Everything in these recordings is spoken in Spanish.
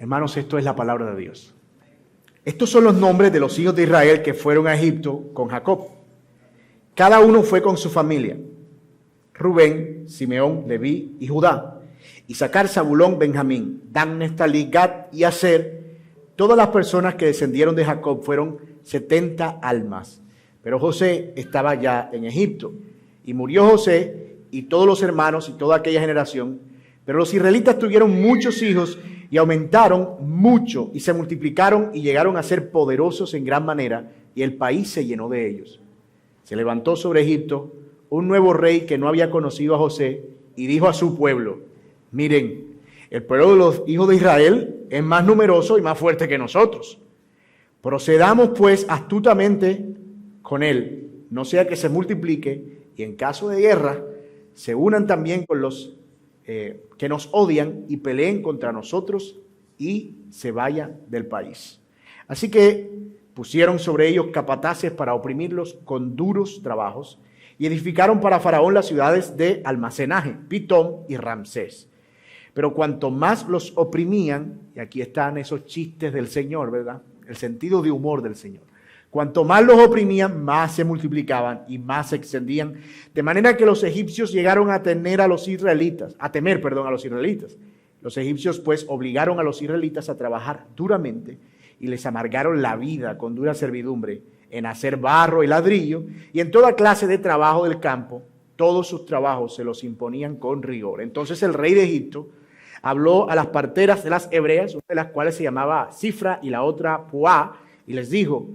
Hermanos, esto es la palabra de Dios. Estos son los nombres de los hijos de Israel que fueron a Egipto con Jacob. Cada uno fue con su familia: Rubén, Simeón, Leví y Judá, Isaacar, Zabulón, Benjamín, Dan, Neftalí, Gad y Aser. Todas las personas que descendieron de Jacob fueron 70 almas. Pero José estaba ya en Egipto, y murió José y todos los hermanos y toda aquella generación. Pero los israelitas tuvieron muchos hijos y aumentaron mucho y se multiplicaron y llegaron a ser poderosos en gran manera, y el país se llenó de ellos. Se levantó sobre Egipto un nuevo rey que no había conocido a José y dijo a su pueblo: miren, el pueblo de los hijos de Israel es más numeroso y más fuerte que nosotros. Procedamos pues astutamente con él, no sea que se multiplique y en caso de guerra se unan también con los que nos odian y peleen contra nosotros y se vaya del país. Así que pusieron sobre ellos capataces para oprimirlos con duros trabajos y edificaron para Faraón las ciudades de almacenaje, Pitón y Ramsés. Pero cuanto más los oprimían, y aquí están esos chistes del Señor, ¿verdad? El sentido de humor del Señor. Cuanto más los oprimían, más se multiplicaban y más se extendían, de manera que los egipcios llegaron a temer a los israelitas. Los egipcios pues obligaron a los israelitas a trabajar duramente y les amargaron la vida con dura servidumbre en hacer barro y ladrillo y en toda clase de trabajo del campo. Todos sus trabajos se los imponían con rigor. Entonces el rey de Egipto habló a las parteras de las hebreas, una de las cuales se llamaba Cifra y la otra Puá, y les dijo: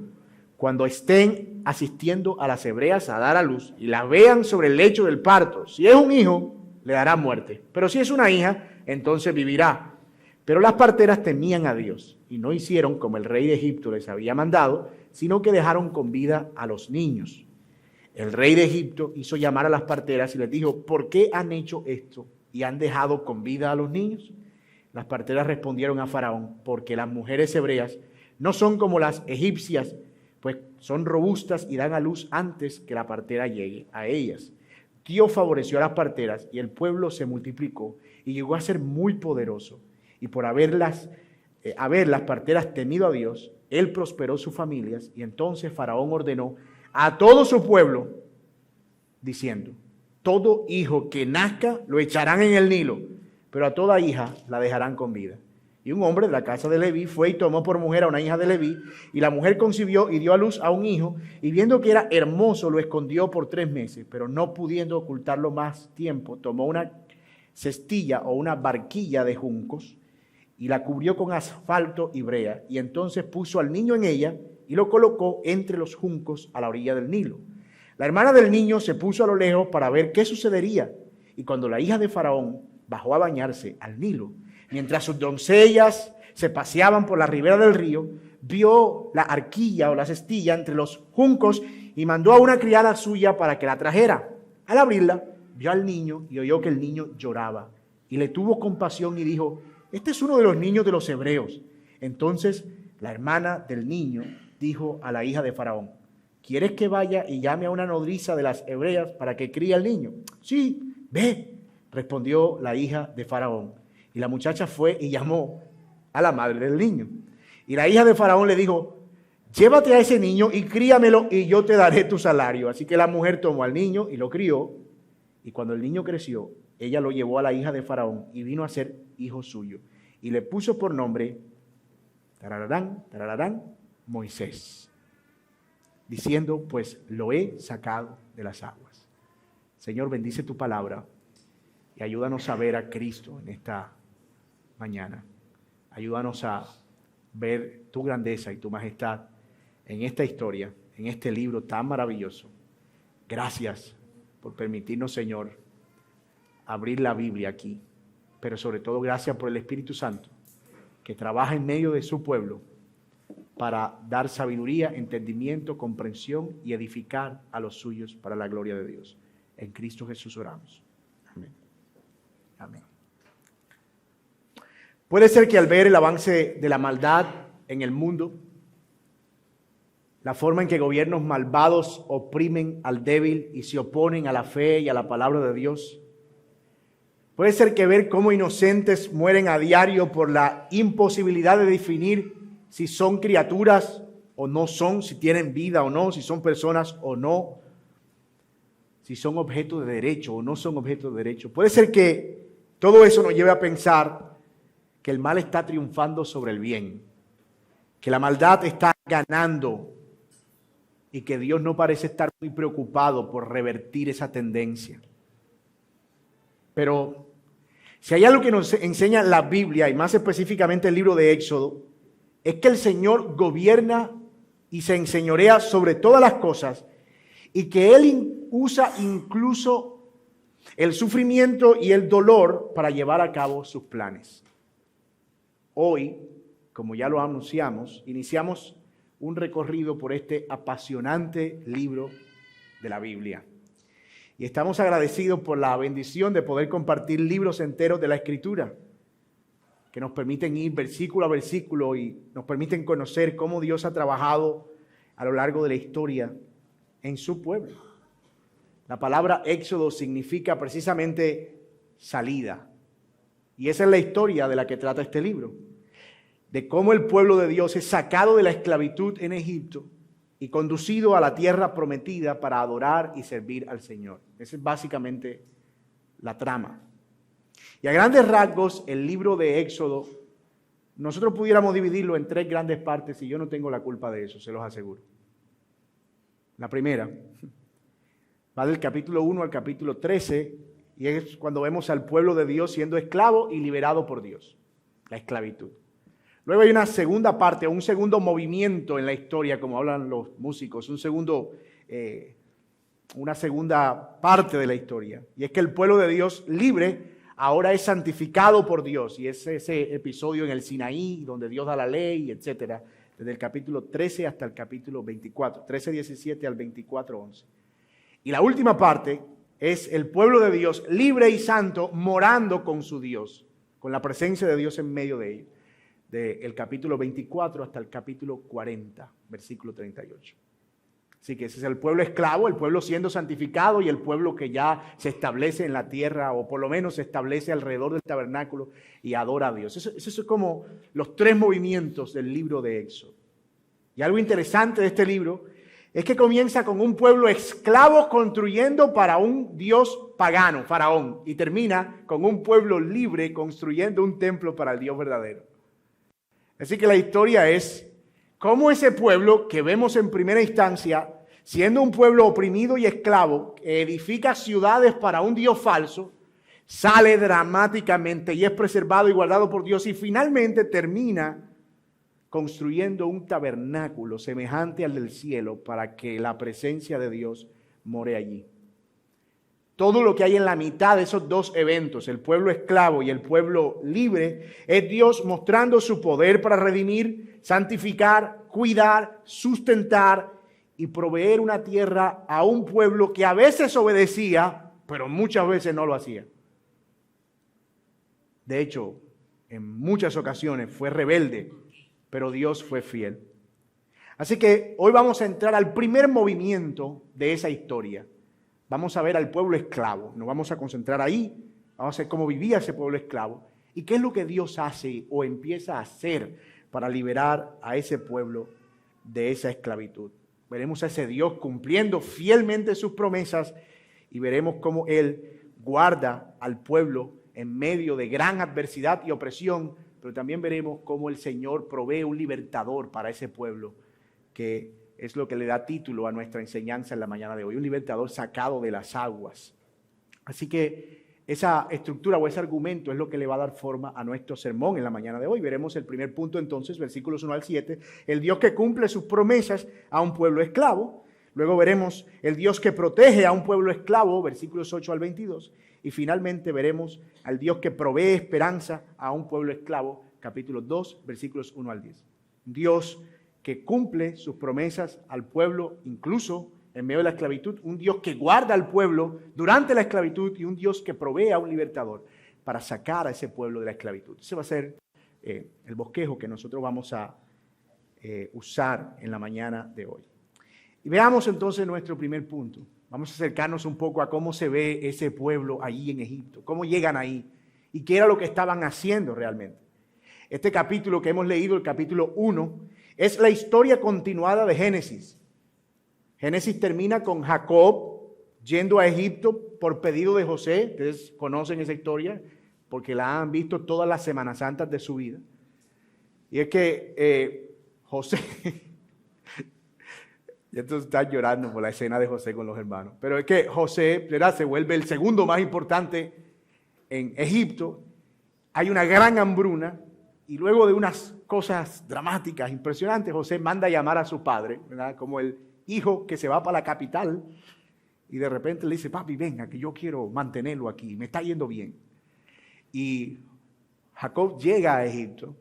cuando estén asistiendo a las hebreas a dar a luz y las vean sobre el lecho del parto, si es un hijo, le dará muerte, pero si es una hija, entonces vivirá. Pero las parteras temían a Dios y no hicieron como el rey de Egipto les había mandado, sino que dejaron con vida a los niños. El rey de Egipto hizo llamar a las parteras y les dijo: ¿por qué han hecho esto y han dejado con vida a los niños? Las parteras respondieron a Faraón: porque las mujeres hebreas no son como las egipcias, pues son robustas y dan a luz antes que la partera llegue a ellas. Dios favoreció a las parteras y el pueblo se multiplicó y llegó a ser muy poderoso. Y por haber las parteras temido a Dios, él prosperó sus familias. Y entonces Faraón ordenó a todo su pueblo, diciendo: todo hijo que nazca lo echarán en el Nilo, pero a toda hija la dejarán con vida. Y un hombre de la casa de Leví fue y tomó por mujer a una hija de Leví, y la mujer concibió y dio a luz a un hijo, y viendo que era hermoso lo escondió por 3 meses, pero no pudiendo ocultarlo más tiempo, tomó una cestilla o una barquilla de juncos y la cubrió con asfalto y brea, y entonces puso al niño en ella y lo colocó entre los juncos a la orilla del Nilo. La hermana del niño se puso a lo lejos para ver qué sucedería, y cuando la hija de Faraón bajó a bañarse al Nilo, mientras sus doncellas se paseaban por la ribera del río, vio la arquilla o la cestilla entre los juncos y mandó a una criada suya para que la trajera. Al abrirla, vio al niño y oyó que el niño lloraba, y le tuvo compasión y dijo: este es uno de los niños de los hebreos. Entonces la hermana del niño dijo a la hija de Faraón: ¿quieres que vaya y llame a una nodriza de las hebreas para que críe al niño? Sí, ve, respondió la hija de Faraón. Y la muchacha fue y llamó a la madre del niño. Y la hija de Faraón le dijo: llévate a ese niño y críamelo y yo te daré tu salario. Así que la mujer tomó al niño y lo crió. Y cuando el niño creció, ella lo llevó a la hija de Faraón y vino a ser hijo suyo. Y le puso por nombre, tarararán, tarararán, Moisés, diciendo: pues lo he sacado de las aguas. Señor, bendice tu palabra y ayúdanos a ver a Cristo en esta mañana. Ayúdanos a ver tu grandeza y tu majestad en esta historia, en este libro tan maravilloso. Gracias por permitirnos, Señor, abrir la Biblia aquí, pero sobre todo gracias por el Espíritu Santo que trabaja en medio de su pueblo para dar sabiduría, entendimiento, comprensión y edificar a los suyos para la gloria de Dios. En Cristo Jesús oramos. Amén. Amén. Puede ser que al ver el avance de la maldad en el mundo, la forma en que gobiernos malvados oprimen al débil y se oponen a la fe y a la palabra de Dios, Puede ser que ver cómo inocentes mueren a diario por la imposibilidad de definir si son criaturas o no son, si tienen vida o no, si son personas o no, si son objetos de derecho o no son objetos de derecho. Puede ser que todo eso nos lleve a pensar que el mal está triunfando sobre el bien, que la maldad está ganando y que Dios no parece estar muy preocupado por revertir esa tendencia. Pero si hay algo que nos enseña la Biblia, y más específicamente el libro de Éxodo, es que el Señor gobierna y se enseñorea sobre todas las cosas y que Él usa incluso el sufrimiento y el dolor para llevar a cabo sus planes. Hoy, como ya lo anunciamos, iniciamos un recorrido por este apasionante libro de la Biblia. Y estamos agradecidos por la bendición de poder compartir libros enteros de la Escritura, que nos permiten ir versículo a versículo y nos permiten conocer cómo Dios ha trabajado a lo largo de la historia en su pueblo. La palabra Éxodo significa precisamente salida. Y esa es la historia de la que trata este libro. De cómo el pueblo de Dios es sacado de la esclavitud en Egipto y conducido a la tierra prometida para adorar y servir al Señor. Esa es básicamente la trama. Y a grandes rasgos, el libro de Éxodo, nosotros pudiéramos dividirlo en 3 grandes partes y yo no tengo la culpa de eso, se los aseguro. La primera va del capítulo 1 al capítulo 13 y es cuando vemos al pueblo de Dios siendo esclavo y liberado por Dios, la esclavitud. Luego hay una segunda parte, un segundo movimiento en la historia, como hablan los músicos, una segunda parte de la historia. Y es que el pueblo de Dios libre ahora es santificado por Dios. Y es ese episodio en el Sinaí, donde Dios da la ley, etcétera, desde el capítulo 13 hasta el capítulo 24, 13:17 al 24:11. Y la última parte es el pueblo de Dios libre y santo morando con su Dios, con la presencia de Dios en medio de ellos. Del capítulo 24 hasta el capítulo 40, versículo 38. Así que ese es el pueblo esclavo, el pueblo siendo santificado y el pueblo que ya se establece en la tierra o por lo menos se establece alrededor del tabernáculo y adora a Dios. Eso es como los 3 movimientos del libro de Éxodo. Y algo interesante de este libro es que comienza con un pueblo esclavo construyendo para un dios pagano, Faraón, y termina con un pueblo libre construyendo un templo para el Dios verdadero. Así que la historia es cómo ese pueblo que vemos en primera instancia, siendo un pueblo oprimido y esclavo, que edifica ciudades para un Dios falso, sale dramáticamente y es preservado y guardado por Dios y finalmente termina construyendo un tabernáculo semejante al del cielo para que la presencia de Dios more allí. Todo lo que hay en la mitad de esos 2 eventos, el pueblo esclavo y el pueblo libre, es Dios mostrando su poder para redimir, santificar, cuidar, sustentar y proveer una tierra a un pueblo que a veces obedecía, pero muchas veces no lo hacía. De hecho, en muchas ocasiones fue rebelde, pero Dios fue fiel. Así que hoy vamos a entrar al primer movimiento de esa historia. Vamos a ver al pueblo esclavo, nos vamos a concentrar ahí, vamos a ver cómo vivía ese pueblo esclavo y qué es lo que Dios hace o empieza a hacer para liberar a ese pueblo de esa esclavitud. Veremos a ese Dios cumpliendo fielmente sus promesas y veremos cómo Él guarda al pueblo en medio de gran adversidad y opresión, pero también veremos cómo el Señor provee un libertador para ese pueblo que es lo que le da título a nuestra enseñanza en la mañana de hoy, un libertador sacado de las aguas. Así que esa estructura o ese argumento es lo que le va a dar forma a nuestro sermón en la mañana de hoy. Veremos el primer punto entonces, versículos 1 al 7, el Dios que cumple sus promesas a un pueblo esclavo. Luego veremos el Dios que protege a un pueblo esclavo, versículos 8 al 22. Y finalmente veremos al Dios que provee esperanza a un pueblo esclavo, capítulo 2, versículos 1 al 10. Dios que cumple sus promesas al pueblo, incluso en medio de la esclavitud, un Dios que guarda al pueblo durante la esclavitud y un Dios que provee a un libertador para sacar a ese pueblo de la esclavitud. Ese va a ser el bosquejo que nosotros vamos a usar en la mañana de hoy. Y veamos entonces nuestro primer punto. Vamos a acercarnos un poco a cómo se ve ese pueblo allí en Egipto, cómo llegan ahí. y qué era lo que estaban haciendo realmente. Este capítulo que hemos leído, el capítulo 1, es la historia continuada de Génesis. Génesis termina con Jacob yendo a Egipto por pedido de José. Ustedes conocen esa historia porque la han visto todas las Semanas Santas de su vida. Y es que José, y entonces están llorando por la escena de José con los hermanos, pero es que José, ¿verdad?, se vuelve el segundo más importante en Egipto. Hay una gran hambruna y luego de unas cosas dramáticas, impresionantes, José manda a llamar a su padre, ¿verdad?, como el hijo que se va para la capital y de repente le dice: papi, venga, que yo quiero mantenerlo aquí, me está yendo bien. Y Jacob llega a Egipto,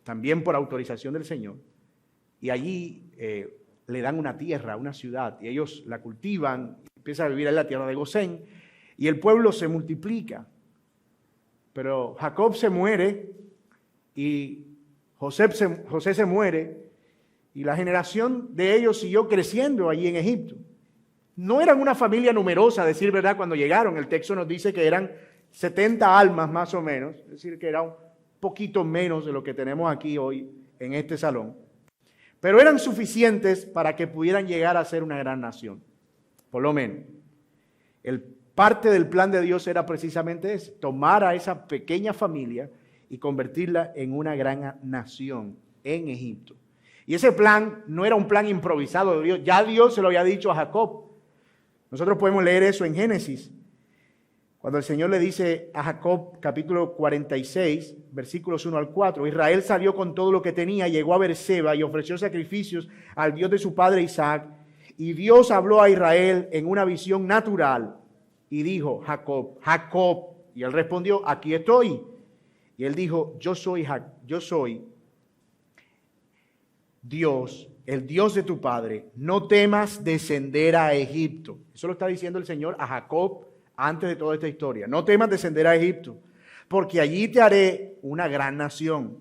también por autorización del Señor, y allí le dan una tierra, una ciudad, y ellos la cultivan, empiezan a vivir en la tierra de Gosén, y el pueblo se multiplica. Pero Jacob se muere, y José se muere, y la generación de ellos siguió creciendo allí en Egipto. No eran una familia numerosa, a decir verdad, cuando llegaron. El texto nos dice que eran 70 almas más o menos, es decir, que era un poquito menos de lo que tenemos aquí hoy en este salón. Pero eran suficientes para que pudieran llegar a ser una gran nación, por lo menos. Parte del plan de Dios era precisamente ese: tomar a esa pequeña familia y convertirla en una gran nación en Egipto. Y ese plan no era un plan improvisado de Dios, ya Dios se lo había dicho a Jacob. Nosotros podemos leer eso en Génesis, cuando el Señor le dice a Jacob, capítulo 46, versículos 1 al 4, Israel salió con todo lo que tenía, llegó a Beerseba y ofreció sacrificios al Dios de su padre Isaac. Y Dios habló a Israel en una visión natural y dijo: Jacob, Jacob. Y él respondió: aquí estoy. Y él dijo: yo soy Dios, el Dios de tu padre. No temas descender a Egipto. Eso lo está diciendo el Señor a Jacob antes de toda esta historia. No temas descender a Egipto, porque allí te haré una gran nación.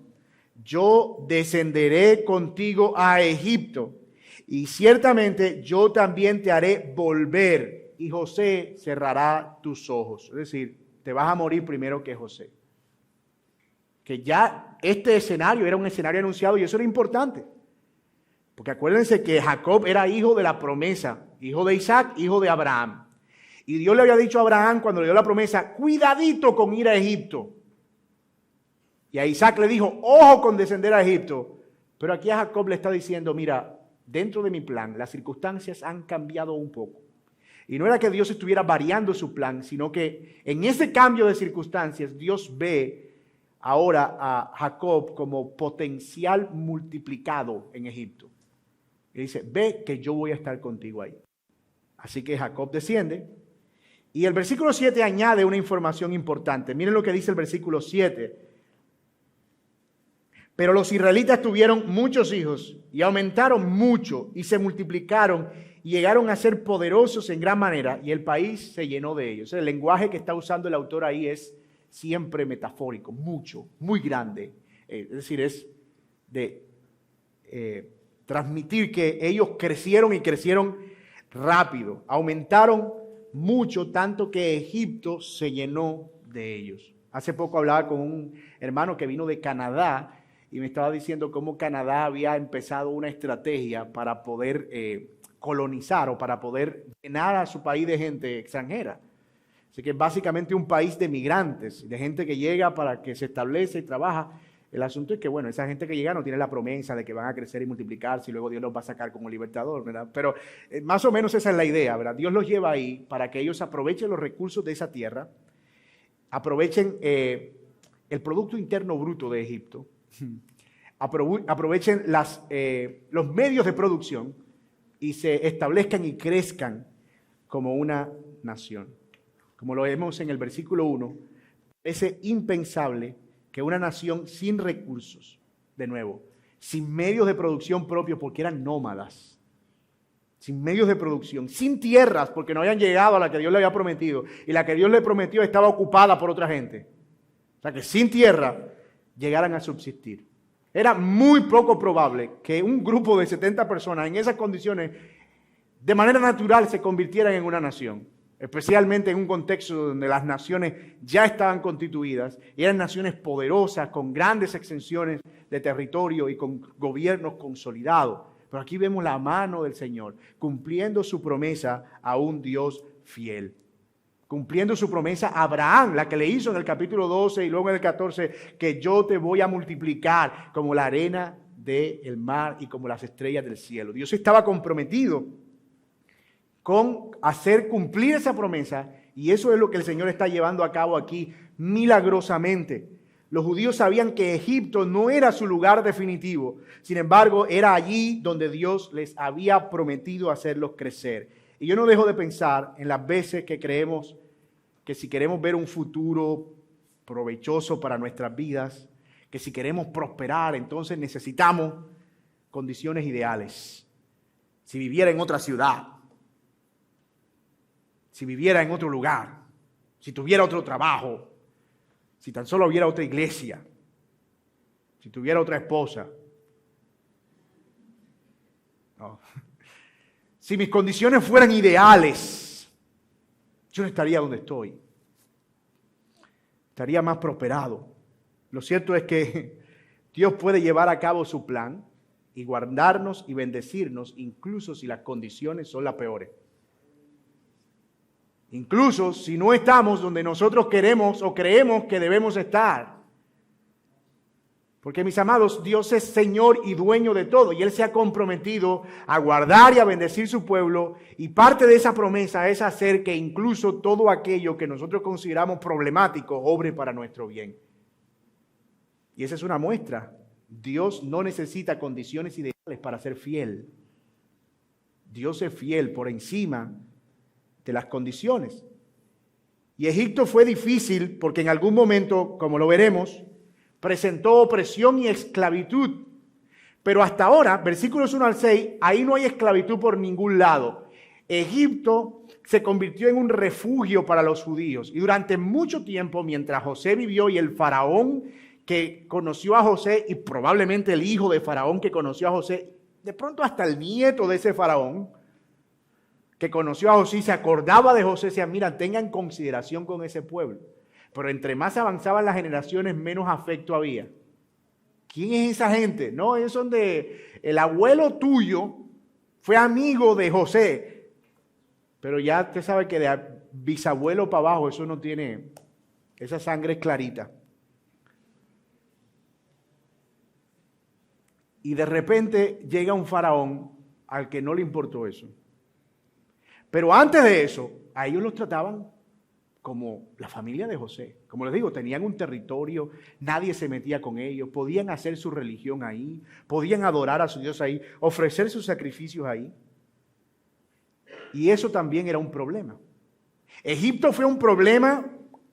Yo descenderé contigo a Egipto, y ciertamente yo también te haré volver, y José cerrará tus ojos. Es decir, te vas a morir primero que José. Que ya este escenario era un escenario anunciado, y eso era importante. Porque acuérdense que Jacob era hijo de la promesa, hijo de Isaac, hijo de Abraham. Y Dios le había dicho a Abraham cuando le dio la promesa: cuidadito con ir a Egipto. Y a Isaac le dijo: ojo con descender a Egipto. Pero aquí a Jacob le está diciendo: mira, dentro de mi plan las circunstancias han cambiado un poco. Y no era que Dios estuviera variando su plan, sino que en ese cambio de circunstancias Dios ve ahora a Jacob como potencial multiplicado en Egipto. Y dice: ve que yo voy a estar contigo ahí. Así que Jacob desciende. Y el versículo 7 añade una información importante. Miren lo que dice el versículo 7. Pero los israelitas tuvieron muchos hijos y aumentaron mucho y se multiplicaron y llegaron a ser poderosos en gran manera, y el país se llenó de ellos. El lenguaje que está usando el autor ahí es siempre metafórico, mucho, muy grande. Es decir, es de transmitir que ellos crecieron y crecieron rápido, aumentaron mucho, tanto que Egipto se llenó de ellos. Hace poco hablaba con un hermano que vino de Canadá y me estaba diciendo cómo Canadá había empezado una estrategia para poder colonizar o para poder llenar a su país de gente extranjera. Así que es básicamente un país de migrantes, de gente que llega para que se establece y trabaja. El asunto es que, bueno, esa gente que llega no tiene la promesa de que van a crecer y multiplicarse y luego Dios los va a sacar como libertador, ¿verdad? Pero más o menos esa es la idea, ¿verdad? Dios los lleva ahí para que ellos aprovechen los recursos de esa tierra, aprovechen el Producto Interno Bruto de Egipto, aprovechen los medios de producción y se establezcan y crezcan como una nación. Como lo vemos en el versículo 1, es impensable que una nación sin recursos, de nuevo, sin medios de producción propios, porque eran nómadas, sin medios de producción, sin tierras, porque no habían llegado a la que Dios le había prometido, y la que Dios le prometió estaba ocupada por otra gente. O sea que sin tierra llegaran a subsistir. Era muy poco probable que un grupo de 70 personas en esas condiciones, de manera natural, se convirtieran en una nación. especialmente en un contexto donde las naciones ya estaban constituidas, y eran naciones poderosas, con grandes extensiones de territorio y con gobiernos consolidados. Pero aquí vemos la mano del Señor, cumpliendo su promesa a un Dios fiel. Cumpliendo su promesa a Abraham, la que le hizo en el capítulo 12 y luego en el 14, que yo te voy a multiplicar como la arena del mar y como las estrellas del cielo. Dios estaba comprometido con hacer cumplir esa promesa, y eso es lo que el Señor está llevando a cabo aquí milagrosamente. Los judíos sabían que Egipto no era su lugar definitivo, sin embargo, era allí donde Dios les había prometido hacerlos crecer. Y yo no dejo de pensar en las veces que creemos que si queremos ver un futuro provechoso para nuestras vidas, que si queremos prosperar, entonces necesitamos condiciones ideales. Si viviera en otra ciudad, si viviera en otro lugar, si tuviera otro trabajo, si tan solo hubiera otra iglesia, si tuviera otra esposa. No. Si mis condiciones fueran ideales, yo no estaría donde estoy. Estaría más prosperado. Lo cierto es que Dios puede llevar a cabo su plan y guardarnos y bendecirnos, incluso si las condiciones son las peores. Incluso si no estamos donde nosotros queremos o creemos que debemos estar. Porque, mis amados, Dios es Señor y dueño de todo, y Él se ha comprometido a guardar y a bendecir su pueblo, y parte de esa promesa es hacer que incluso todo aquello que nosotros consideramos problemático obre para nuestro bien. Y esa es una muestra. Dios no necesita condiciones ideales para ser fiel. Dios es fiel por encima de las condiciones. Y Egipto fue difícil porque en algún momento, como lo veremos, presentó opresión y esclavitud. Pero hasta ahora, versículos 1 al 6, ahí no hay esclavitud por ningún lado. Egipto se convirtió en un refugio para los judíos. Y durante mucho tiempo, mientras José vivió y el faraón que conoció a José, y probablemente el hijo de faraón que conoció a José, de pronto hasta el nieto de ese faraón que conoció a José y se acordaba de José, decía, mira, tengan consideración con ese pueblo. Pero entre más avanzaban las generaciones, menos afecto había. ¿Quién es esa gente? No, ellos son el abuelo tuyo fue amigo de José. Pero ya usted sabe que de bisabuelo para abajo eso no tiene, esa sangre es clarita. Y de repente llega un faraón al que no le importó eso. Pero antes de eso, a ellos los trataban como la familia de José. Como les digo, tenían un territorio, nadie se metía con ellos, podían hacer su religión ahí, podían adorar a su Dios ahí, ofrecer sus sacrificios ahí. Y eso también era un problema. Egipto fue un problema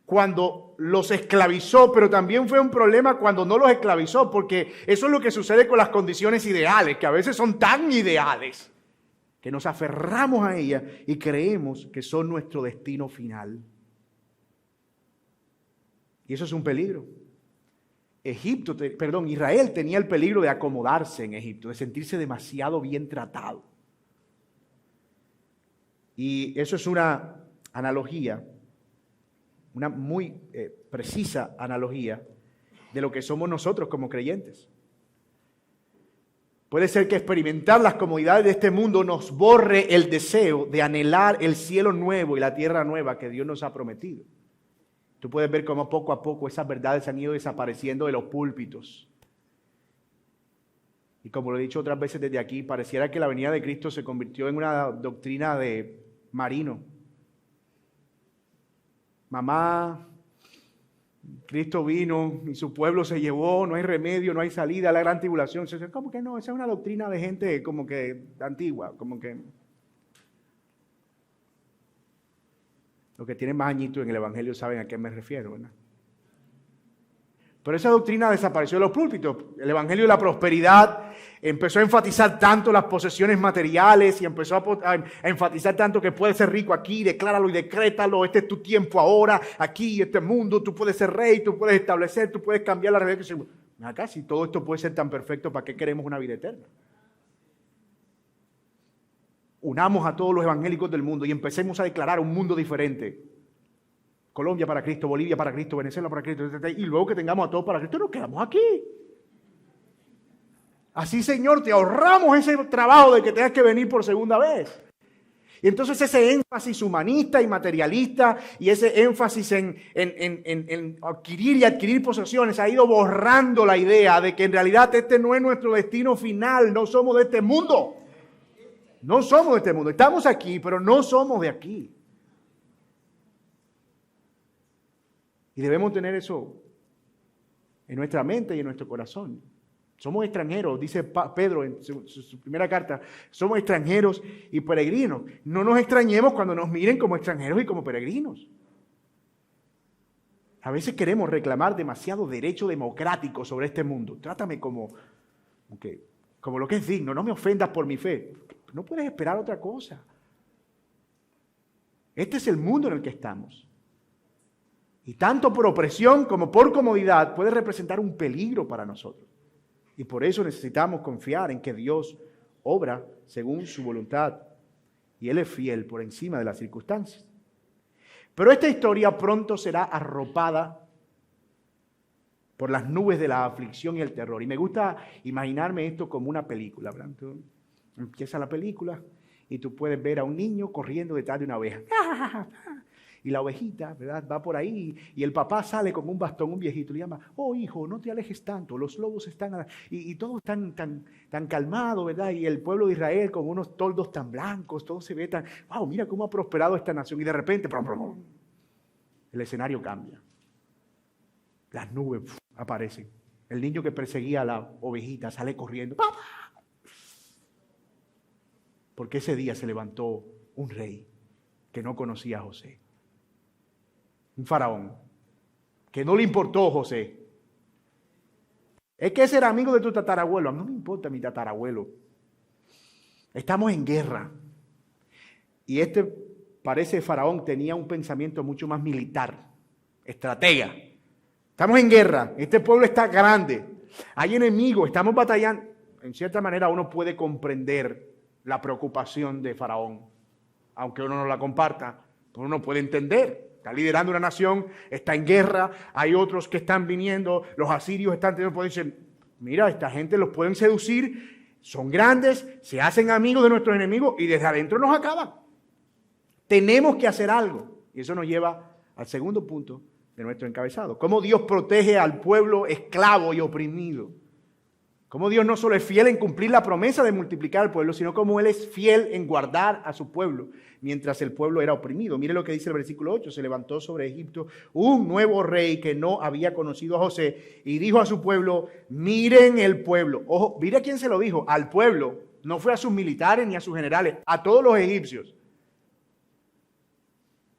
cuando los esclavizó, pero también fue un problema cuando no los esclavizó, porque eso es lo que sucede con las condiciones ideales, que a veces son tan ideales que nos aferramos a ellas y creemos que son nuestro destino final. Y eso es un peligro. Israel tenía el peligro de acomodarse en Egipto, de sentirse demasiado bien tratado. Y eso es una analogía, una muy precisa analogía de lo que somos nosotros como creyentes. Puede ser que experimentar las comodidades de este mundo nos borre el deseo de anhelar el cielo nuevo y la tierra nueva que Dios nos ha prometido. Tú puedes ver cómo poco a poco esas verdades han ido desapareciendo de los púlpitos. Y como lo he dicho otras veces desde aquí, pareciera que la venida de Cristo se convirtió en una doctrina de marino. Mamá, Cristo vino y su pueblo se llevó, no hay remedio, no hay salida, la gran tribulación. ¿Cómo que no? Esa es una doctrina de gente como que antigua, como que... Los que tienen más añitos en el Evangelio saben a qué me refiero, ¿verdad? Pero esa doctrina desapareció de los púlpitos. El Evangelio de la prosperidad empezó a enfatizar tanto las posesiones materiales y empezó a enfatizar tanto que puedes ser rico aquí, decláralo y decrétalo, este es tu tiempo ahora, aquí, este mundo, tú puedes ser rey, tú puedes establecer, tú puedes cambiar la realidad. Acá, si todo esto puede ser tan perfecto, ¿para qué queremos una vida eterna? unamos a todos los evangélicos del mundo y empecemos a declarar un mundo diferente. Colombia para Cristo, Bolivia para Cristo, Venezuela para Cristo, y luego que tengamos a todos para Cristo, nos quedamos aquí. Así, Señor, te ahorramos ese trabajo de que tengas que venir por segunda vez. Y entonces ese énfasis humanista y materialista y ese énfasis en adquirir posesiones ha ido borrando la idea de que en realidad este no es nuestro destino final, no somos de este mundo. No somos de este mundo, estamos aquí, pero no somos de aquí. Y debemos tener eso en nuestra mente y en nuestro corazón. Somos extranjeros, dice Pedro en su primera carta, somos extranjeros y peregrinos. No nos extrañemos cuando nos miren como extranjeros y como peregrinos. A veces queremos reclamar demasiado derecho democrático sobre este mundo. Trátame como lo que es digno, no me ofendas por mi fe. No puedes esperar otra cosa. Este es el mundo en el que estamos. Y tanto por opresión como por comodidad puede representar un peligro para nosotros. Y por eso necesitamos confiar en que Dios obra según su voluntad. Y Él es fiel por encima de las circunstancias. Pero esta historia pronto será arropada por las nubes de la aflicción y el terror. Y me gusta imaginarme esto como una película, ¿verdad? Entonces, empieza la película y tú puedes ver a un niño corriendo detrás de una oveja. Y la ovejita, ¿verdad?, va por ahí y el papá sale con un bastón, un viejito, le llama, oh hijo, no te alejes tanto, los lobos están, y todo tan calmado, ¿verdad? Y el pueblo de Israel con unos toldos tan blancos, todo se ve tan, wow, mira cómo ha prosperado esta nación. Y de repente, el escenario cambia. Las nubes aparecen. El niño que perseguía a la ovejita sale corriendo. ¡Papá! Porque ese día se levantó un rey que no conocía a José. Un faraón, que no le importó José. Es que ese era amigo de tu tatarabuelo. A mí no me importa mi tatarabuelo. Estamos en guerra. Y parece faraón, tenía un pensamiento mucho más militar, estratega. Estamos en guerra, este pueblo está grande, hay enemigos, estamos batallando. En cierta manera uno puede comprender la preocupación de faraón, aunque uno no la comparta, pero uno puede entender. Está liderando una nación, está en guerra, hay otros que están viniendo, los asirios están teniendo poder, dicen, mira, esta gente los pueden seducir, son grandes, se hacen amigos de nuestros enemigos y desde adentro nos acaban. Tenemos que hacer algo. Y eso nos lleva al segundo punto de nuestro encabezado. Cómo Dios protege al pueblo esclavo y oprimido. Cómo Dios no solo es fiel en cumplir la promesa de multiplicar al pueblo, sino como Él es fiel en guardar a su pueblo mientras el pueblo era oprimido. Mire lo que dice el versículo 8. Se levantó sobre Egipto un nuevo rey que no había conocido a José y dijo a su pueblo, miren el pueblo. Ojo, mire a quién se lo dijo, al pueblo. No fue a sus militares ni a sus generales, a todos los egipcios.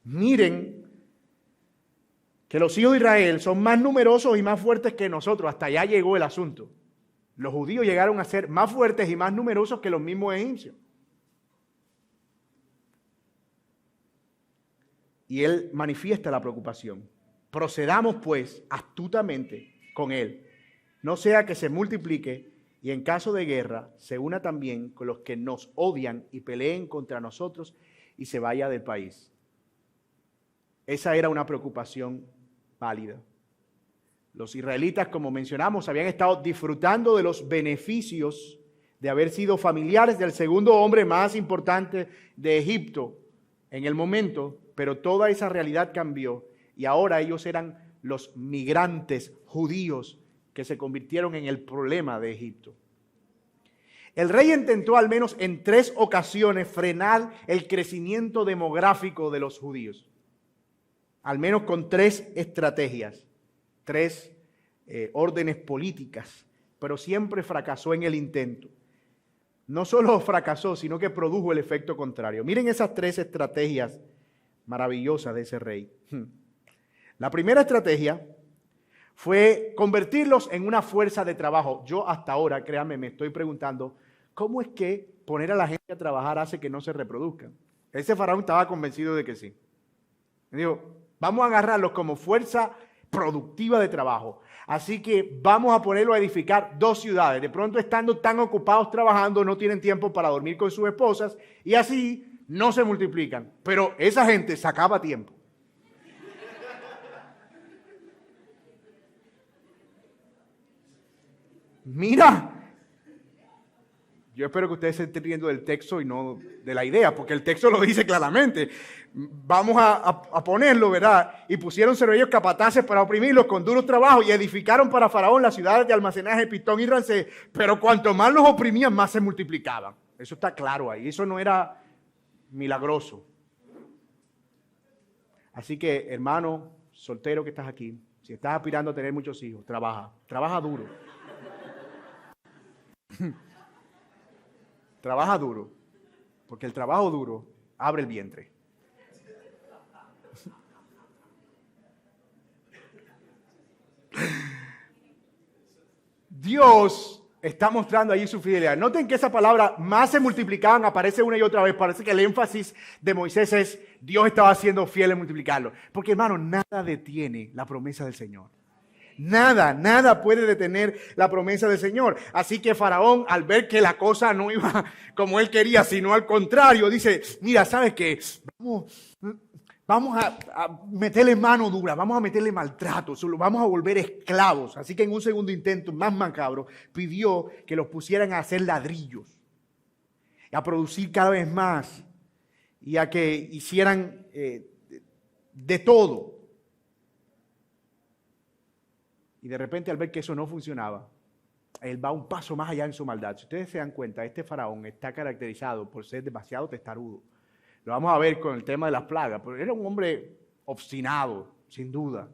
Miren que los hijos de Israel son más numerosos y más fuertes que nosotros. Hasta allá llegó el asunto. Los judíos llegaron a ser más fuertes y más numerosos que los mismos egipcios. Y él manifiesta la preocupación. Procedamos pues astutamente con él, no sea que se multiplique y en caso de guerra se una también con los que nos odian y peleen contra nosotros y se vaya del país. Esa era una preocupación válida. Los israelitas, como mencionamos, habían estado disfrutando de los beneficios de haber sido familiares del segundo hombre más importante de Egipto en el momento, pero toda esa realidad cambió y ahora ellos eran los migrantes judíos que se convirtieron en el problema de Egipto. El rey intentó al menos en 3 ocasiones frenar el crecimiento demográfico de los judíos, al menos con 3 estrategias. 3 órdenes políticas, pero siempre fracasó en el intento. No solo fracasó, sino que produjo el efecto contrario. Miren esas 3 estrategias maravillosas de ese rey. La primera estrategia fue convertirlos en una fuerza de trabajo. Yo hasta ahora, créanme, me estoy preguntando, ¿cómo es que poner a la gente a trabajar hace que no se reproduzcan? Ese faraón estaba convencido de que sí. Me dijo, vamos a agarrarlos como fuerza productiva de trabajo. Así que vamos a ponerlo a edificar 2 ciudades. De pronto, estando tan ocupados trabajando, no tienen tiempo para dormir con sus esposas y así no se multiplican. Pero esa gente sacaba tiempo. Mira, yo espero que ustedes se estén riendo del texto y no de la idea, porque el texto lo dice claramente. Vamos a ponerlo, ¿verdad? Y pusieron sobre ellos capataces para oprimirlos con duros trabajos y edificaron para Faraón las ciudades de almacenaje Pitón y Ramsés, pero cuanto más los oprimían, más se multiplicaban. Eso está claro ahí, eso no era milagroso. Así que, hermano soltero que estás aquí, si estás aspirando a tener muchos hijos, trabaja duro. Trabaja duro, porque el trabajo duro abre el vientre. Dios está mostrando allí su fidelidad. Noten que esa palabra más se multiplicaban, aparece una y otra vez. Parece que el énfasis de Moisés es Dios estaba siendo fiel en multiplicarlo. Porque, hermano, nada detiene la promesa del Señor. Nada puede detener la promesa del Señor. Así que Faraón, al ver que la cosa no iba como él quería, sino al contrario, dice, mira, ¿sabes qué? Vamos a meterle mano dura, vamos a meterle maltrato, lo vamos a volver esclavos. Así que en un segundo intento, más macabro, pidió que los pusieran a hacer ladrillos, a producir cada vez más y a que hicieran de todo. Y de repente, al ver que eso no funcionaba, él va un paso más allá en su maldad. Si ustedes se dan cuenta, este faraón está caracterizado por ser demasiado testarudo. Lo vamos a ver con el tema de las plagas, pero era un hombre obstinado, sin duda.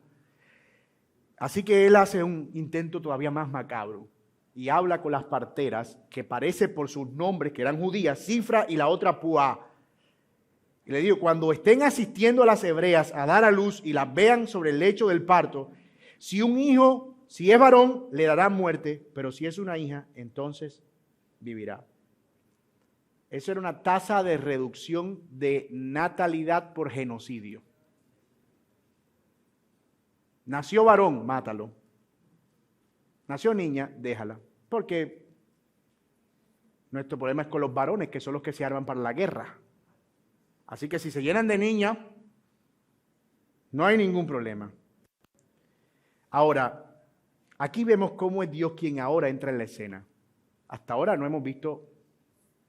Así que él hace un intento todavía más macabro y habla con las parteras, que parece por sus nombres, que eran judías, Cifra y la otra Puá. Y le digo, cuando estén asistiendo a las hebreas a dar a luz y las vean sobre el lecho del parto, si un hijo, si es varón, le dará muerte, pero si es una hija, entonces vivirá. Eso era una tasa de reducción de natalidad por genocidio. Nació varón, mátalo. Nació niña, déjala. Porque nuestro problema es con los varones, que son los que se arman para la guerra. Así que si se llenan de niña, no hay ningún problema. Ahora, aquí vemos cómo es Dios quien ahora entra en la escena. Hasta ahora no hemos visto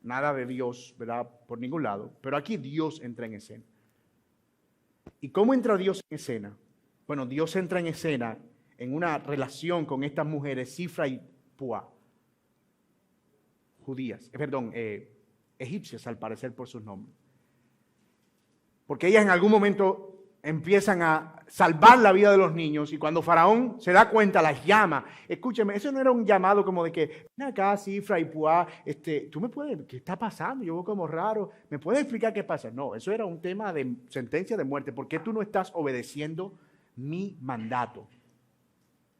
nada de Dios, ¿verdad? Por ningún lado. Pero aquí Dios entra en escena. ¿Y cómo entra Dios en escena? Bueno, Dios entra en escena en una relación con estas mujeres, Cifra y Puá. Egipcias al parecer por sus nombres. Porque ellas en algún momento empiezan a salvar la vida de los niños y cuando Faraón se da cuenta, las llama. Escúcheme, eso no era un llamado como de que, ven acá, Cifra y Puá, tú me puedes, ¿qué está pasando? Yo veo como raro, ¿me puedes explicar qué pasa? No, eso era un tema de sentencia de muerte. ¿Por qué tú no estás obedeciendo mi mandato?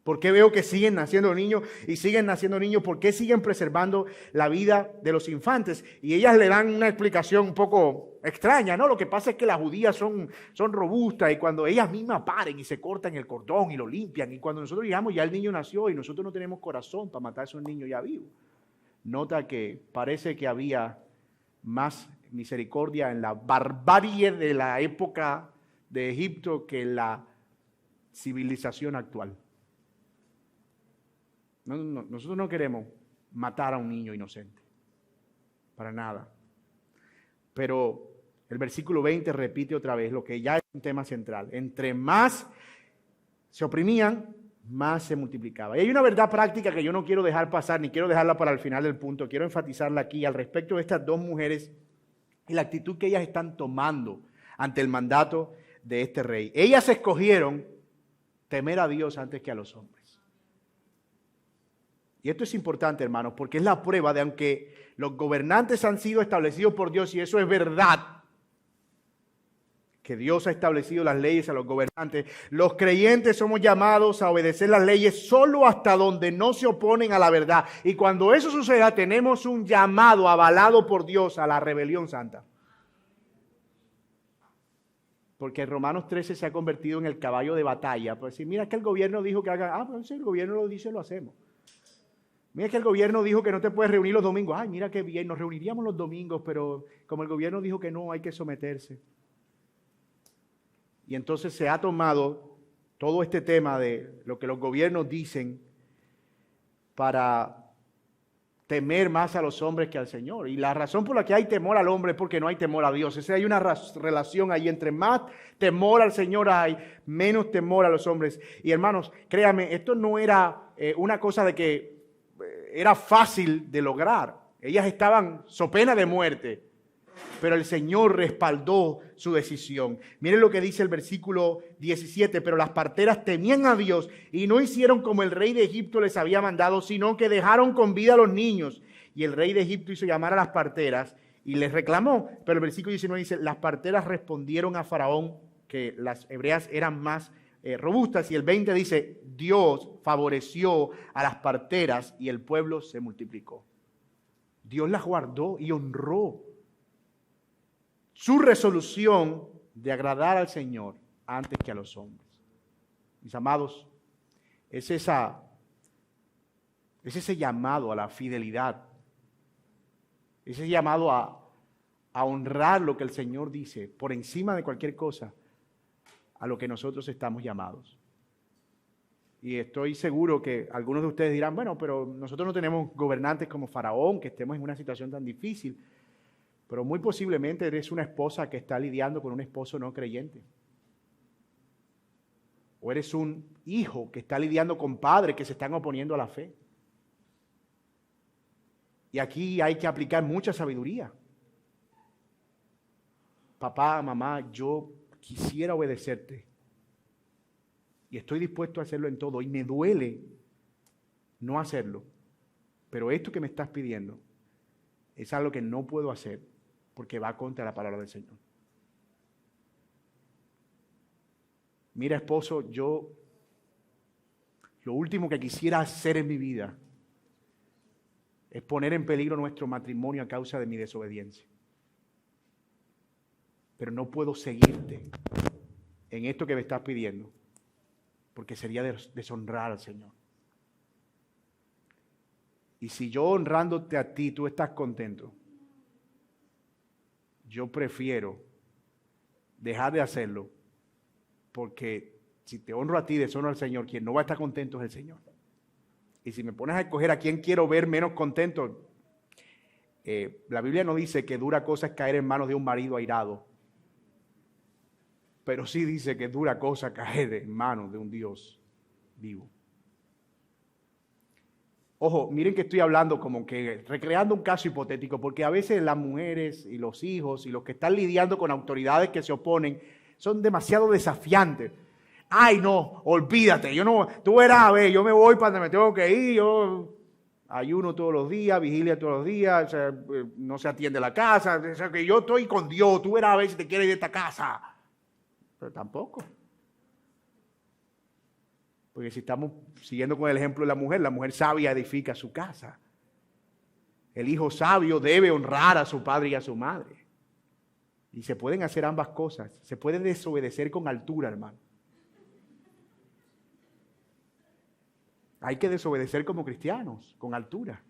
¿Por qué veo que siguen naciendo niños y siguen naciendo niños? ¿Por qué siguen preservando la vida de los infantes? Y ellas le dan una explicación un poco extraña, ¿no? Lo que pasa es que las judías son robustas y cuando ellas mismas paren y se cortan el cordón y lo limpian y cuando nosotros llegamos ya el niño nació y nosotros no tenemos corazón para matar a esos niños ya vivos. Nota que parece que había más misericordia en la barbarie de la época de Egipto que en la civilización actual. Nosotros no queremos matar a un niño inocente, para nada. Pero el versículo 20 repite otra vez lo que ya es un tema central. Entre más se oprimían, más se multiplicaba. Y hay una verdad práctica que yo no quiero dejar pasar, ni quiero dejarla para el final del punto. Quiero enfatizarla aquí al respecto de estas 2 mujeres y la actitud que ellas están tomando ante el mandato de este rey. Ellas escogieron temer a Dios antes que a los hombres. Y esto es importante, hermanos, porque es la prueba de aunque los gobernantes han sido establecidos por Dios, y eso es verdad, que Dios ha establecido las leyes a los gobernantes, los creyentes somos llamados a obedecer las leyes solo hasta donde no se oponen a la verdad. Y cuando eso suceda, tenemos un llamado avalado por Dios a la rebelión santa. Porque Romanos 13 se ha convertido en el caballo de batalla. Pues si mira que el gobierno dijo que haga, pues si el gobierno lo dice, lo hacemos. Mira que el gobierno dijo que no te puedes reunir los domingos. Ay, mira qué bien, nos reuniríamos los domingos, pero como el gobierno dijo que no, hay que someterse. Y entonces se ha tomado todo este tema de lo que los gobiernos dicen para temer más a los hombres que al Señor. Y la razón por la que hay temor al hombre es porque no hay temor a Dios. Hay una relación ahí. Entre más temor al Señor hay, menos temor a los hombres. Y hermanos, créanme, esto no era una cosa de que era fácil de lograr. Ellas estaban so pena de muerte, pero el Señor respaldó su decisión. Miren lo que dice el versículo 17, pero las parteras temían a Dios y no hicieron como el rey de Egipto les había mandado, sino que dejaron con vida a los niños. Y el rey de Egipto hizo llamar a las parteras y les reclamó. Pero el versículo 19 dice, las parteras respondieron a Faraón que las hebreas eran más robustas. Y el 20 dice, Dios favoreció a las parteras y el pueblo se multiplicó. Dios las guardó y honró su resolución de agradar al Señor antes que a los hombres. Mis amados, es ese llamado a la fidelidad, ese llamado a honrar lo que el Señor dice por encima de cualquier cosa a lo que nosotros estamos llamados. Y estoy seguro que algunos de ustedes dirán, bueno, pero nosotros no tenemos gobernantes como Faraón, que estemos en una situación tan difícil. Pero muy posiblemente eres una esposa que está lidiando con un esposo no creyente. O eres un hijo que está lidiando con padres que se están oponiendo a la fe. Y aquí hay que aplicar mucha sabiduría. Papá, mamá, yo quisiera obedecerte. Y estoy dispuesto a hacerlo en todo. Y me duele no hacerlo. Pero esto que me estás pidiendo es algo que no puedo hacer porque va contra la palabra del Señor. Mira, esposo, yo lo último que quisiera hacer en mi vida es poner en peligro nuestro matrimonio a causa de mi desobediencia. Pero no puedo seguirte en esto que me estás pidiendo, porque sería deshonrar al Señor. Y si yo honrándote a ti, tú estás contento, yo prefiero dejar de hacerlo, porque si te honro a ti, deshonro al Señor. Quien no va a estar contento es el Señor. Y si me pones a escoger a quién quiero ver menos contento, la Biblia no dice que dura cosa es caer en manos de un marido airado, pero sí dice que dura cosa caer en manos de un Dios vivo. Ojo, miren que estoy hablando como que recreando un caso hipotético, porque a veces las mujeres y los hijos y los que están lidiando con autoridades que se oponen son demasiado desafiantes. Ay, no, olvídate, tú verás, a ver, yo me voy para donde me tengo que ir, yo ayuno todos los días, vigilia todos los días, o sea, no se atiende la casa, o sea, que yo estoy con Dios, tú verás a ver si te quieres ir de esta casa. Pero tampoco. Porque si estamos siguiendo con el ejemplo de la mujer sabia edifica su casa. El hijo sabio debe honrar a su padre y a su madre. Y se pueden hacer ambas cosas. Se puede desobedecer con altura, hermano. Hay que desobedecer como cristianos, con altura.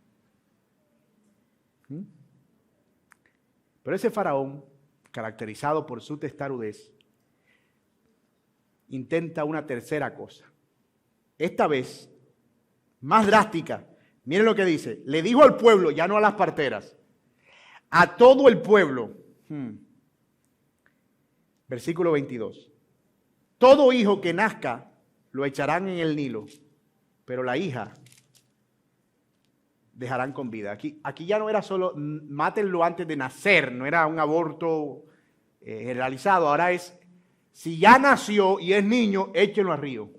Pero ese faraón, caracterizado por su testarudez, intenta una tercera cosa. Esta vez, más drástica. Miren lo que dice. Le dijo al pueblo, ya no a las parteras, a todo el pueblo. Versículo 22. Todo hijo que nazca lo echarán en el Nilo, pero la hija dejarán con vida. Aquí ya no era solo mátenlo antes de nacer, no era un aborto generalizado. Ahora es, si ya nació y es niño, échenlo al río.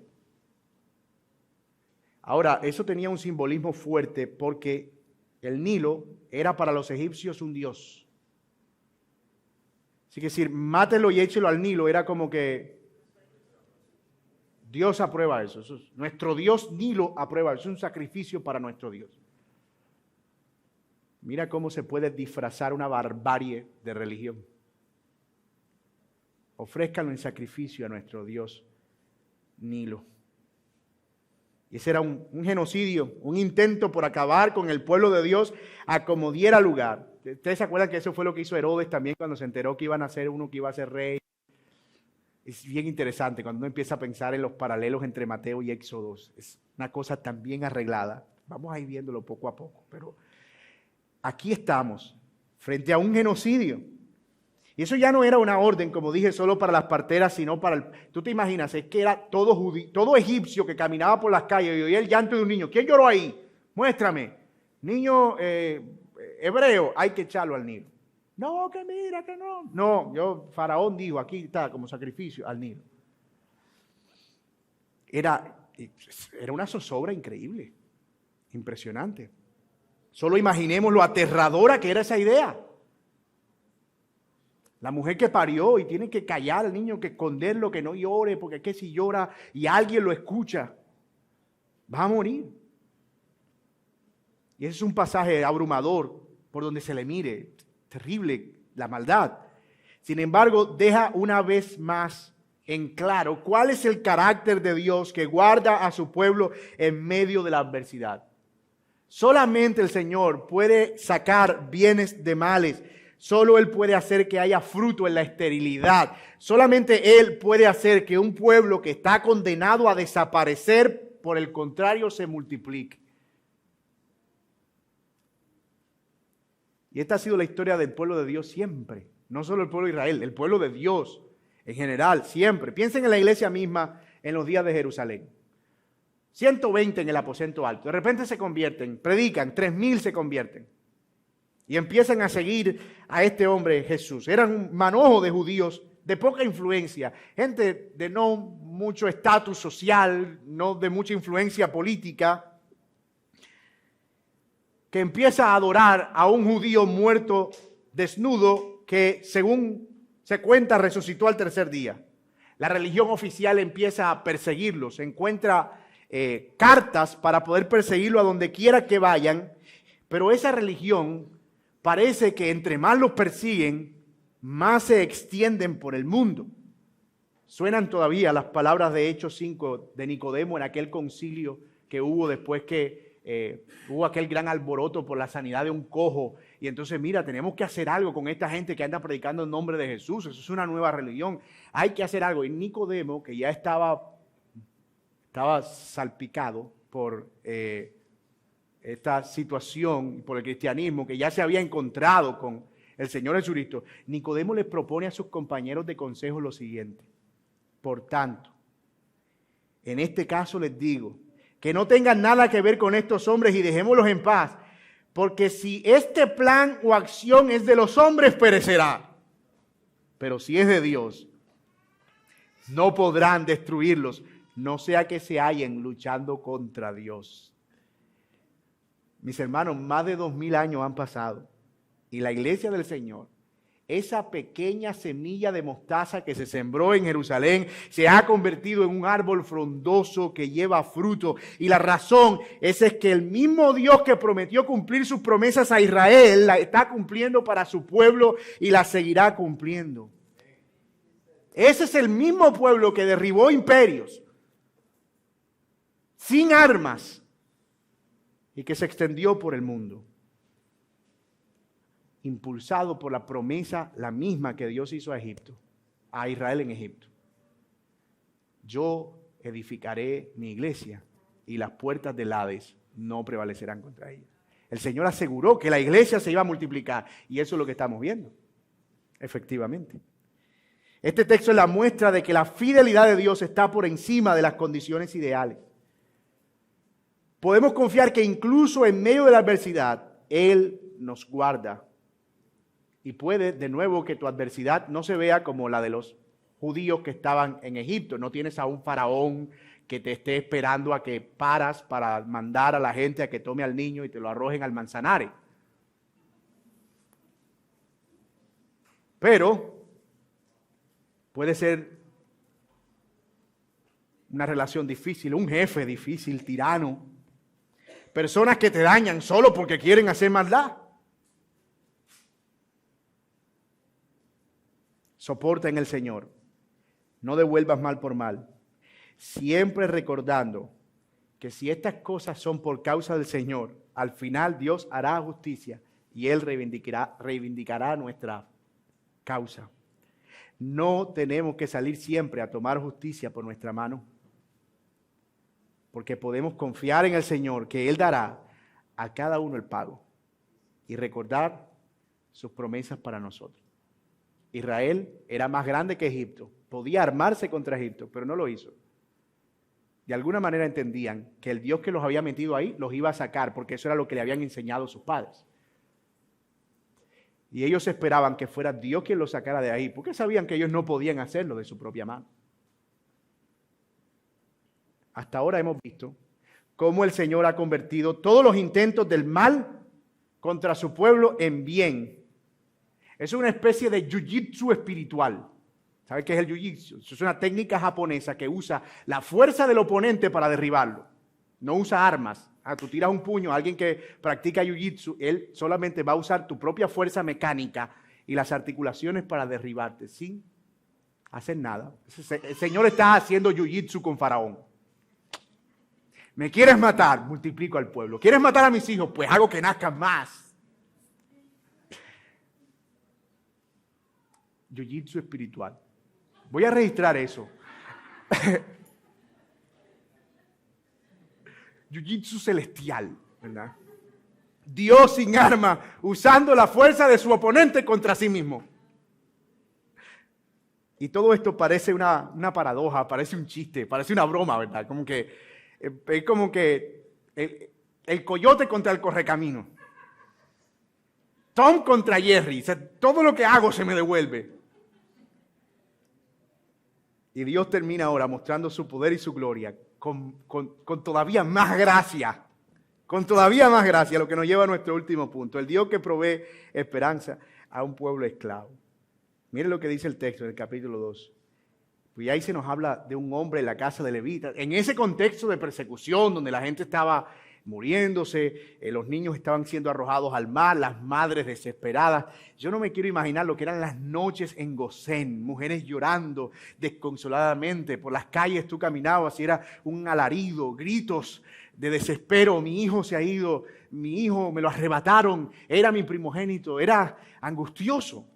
Ahora, eso tenía un simbolismo fuerte porque el Nilo era para los egipcios un dios. Así que decir, mátelo y échelo al Nilo era como que Dios aprueba eso. Nuestro Dios Nilo aprueba eso. Es un sacrificio para nuestro Dios. Mira cómo se puede disfrazar una barbarie de religión. ofrézcanlo en sacrificio a nuestro Dios Nilo. Y ese era un genocidio, un intento por acabar con el pueblo de Dios a como diera lugar. Ustedes se acuerdan que eso fue lo que hizo Herodes también cuando se enteró que iban a ser uno que iba a ser rey. Es bien interesante cuando uno empieza a pensar en los paralelos entre Mateo y Éxodo. Es una cosa tan bien arreglada. Vamos a ir viéndolo poco a poco. Pero aquí estamos, frente a un genocidio. Y eso ya no era una orden, como dije, solo para las parteras, sino para el... Tú te imaginas, es que era todo egipcio que caminaba por las calles y oía el llanto de un niño. ¿Quién lloró ahí? Muéstrame. Niño hebreo, hay que echarlo al Nilo. No, que mira, que no. No, Faraón dijo, aquí está, como sacrificio al Nilo. Era una zozobra increíble, impresionante. Solo imaginemos lo aterradora que era esa idea. La mujer que parió y tiene que callar al niño, que esconderlo, que no llore, porque es que si llora y alguien lo escucha, va a morir. Y ese es un pasaje abrumador por donde se le mire, terrible la maldad. Sin embargo, deja una vez más en claro cuál es el carácter de Dios que guarda a su pueblo en medio de la adversidad. Solamente el Señor puede sacar bienes de males. Solo Él puede hacer que haya fruto en la esterilidad. Solamente Él puede hacer que un pueblo que está condenado a desaparecer, por el contrario, se multiplique. Y esta ha sido la historia del pueblo de Dios siempre. No solo el pueblo de Israel, el pueblo de Dios en general, siempre. Piensen en la iglesia misma en los días de Jerusalén. 120 en el aposento alto. De repente se convierten, predican, 3,000 se convierten. Y empiezan a seguir a este hombre Jesús. Eran un manojo de judíos de poca influencia, gente de no mucho estatus social, no de mucha influencia política, que empieza a adorar a un judío muerto, desnudo, que según se cuenta resucitó al tercer día. La religión oficial empieza a perseguirlos, encuentra cartas para poder perseguirlo a donde quiera que vayan, pero esa religión parece que entre más los persiguen, más se extienden por el mundo. Suenan todavía las palabras de Hechos 5 de Nicodemo en aquel concilio que hubo después que hubo aquel gran alboroto por la sanidad de un cojo. Y entonces, mira, tenemos que hacer algo con esta gente que anda predicando en nombre de Jesús. Eso es una nueva religión. Hay que hacer algo. Y Nicodemo, que ya estaba salpicado por esta situación, por el cristianismo, que ya se había encontrado con el Señor Jesucristo, Nicodemo les propone a sus compañeros de consejo lo siguiente: por tanto, en este caso les digo, que no tengan nada que ver con estos hombres y dejémoslos en paz, porque si este plan o acción es de los hombres, perecerá, pero si es de Dios, no podrán destruirlos, no sea que se hallen luchando contra Dios. Mis hermanos, más de 2000 años han pasado y la iglesia del Señor, esa pequeña semilla de mostaza que se sembró en Jerusalén, se ha convertido en un árbol frondoso que lleva fruto. Y la razón es que el mismo Dios que prometió cumplir sus promesas a Israel, la está cumpliendo para su pueblo y la seguirá cumpliendo. Ese es el mismo pueblo que derribó imperios sin armas y que se extendió por el mundo, impulsado por la promesa, la misma que Dios hizo a Egipto, a Israel en Egipto. Yo edificaré mi iglesia y las puertas del Hades no prevalecerán contra ella. El Señor aseguró que la iglesia se iba a multiplicar y eso es lo que estamos viendo, efectivamente. Este texto es la muestra de que la fidelidad de Dios está por encima de las condiciones ideales. Podemos confiar que incluso en medio de la adversidad, Él nos guarda. Y puede, de nuevo, que tu adversidad no se vea como la de los judíos que estaban en Egipto. No tienes a un faraón que te esté esperando a que paras para mandar a la gente a que tome al niño y te lo arrojen al Manzanares. Pero puede ser una relación difícil, un jefe difícil, tirano. Personas que te dañan solo porque quieren hacer maldad. Soporta en el Señor No devuelvas mal por mal, siempre recordando que si estas cosas son por causa del Señor, al final Dios hará justicia y Él reivindicará nuestra causa. No tenemos que salir siempre a tomar justicia por nuestra mano, porque podemos confiar en el Señor que Él dará a cada uno el pago y recordar sus promesas para nosotros. Israel era más grande que Egipto, podía armarse contra Egipto, pero no lo hizo. De alguna manera entendían que el Dios que los había metido ahí los iba a sacar, porque eso era lo que le habían enseñado sus padres. Y ellos esperaban que fuera Dios quien los sacara de ahí, porque sabían que ellos no podían hacerlo de su propia mano. Hasta ahora hemos visto cómo el Señor ha convertido todos los intentos del mal contra su pueblo en bien. Es una especie de jiu-jitsu espiritual. ¿Sabe qué es el jiu-jitsu? Es una técnica japonesa que usa la fuerza del oponente para derribarlo. No usa armas. Tú tiras un puño a alguien que practica jiu-jitsu, él solamente va a usar tu propia fuerza mecánica y las articulaciones para derribarte, sin hacer nada. El Señor está haciendo jiu-jitsu con Faraón. ¿Me quieres matar? Multiplico al pueblo. ¿Quieres matar a mis hijos? Pues hago que nazcan más. Jiu-jitsu espiritual. Voy a registrar eso. Jiu-jitsu celestial, ¿verdad? Dios sin arma, usando la fuerza de su oponente contra sí mismo. Y todo esto parece una paradoja, parece un chiste, parece una broma, ¿verdad? Es como que el coyote contra el correcamino. Tom contra Jerry. O sea, todo lo que hago se me devuelve. Y Dios termina ahora mostrando su poder y su gloria con todavía más gracia. Con todavía más gracia, lo que nos lleva a nuestro último punto. El Dios que provee esperanza a un pueblo esclavo. Miren lo que dice el texto del capítulo 2. Pues ahí se nos habla de un hombre en la casa de Levita. En ese contexto de persecución, donde la gente estaba muriéndose, los niños estaban siendo arrojados al mar, las madres desesperadas. Yo no me quiero imaginar lo que eran las noches en Gosén, mujeres llorando desconsoladamente. Por las calles tú caminabas y era un alarido, gritos de desespero. Mi hijo se ha ido, mi hijo me lo arrebataron, era mi primogénito, era angustioso.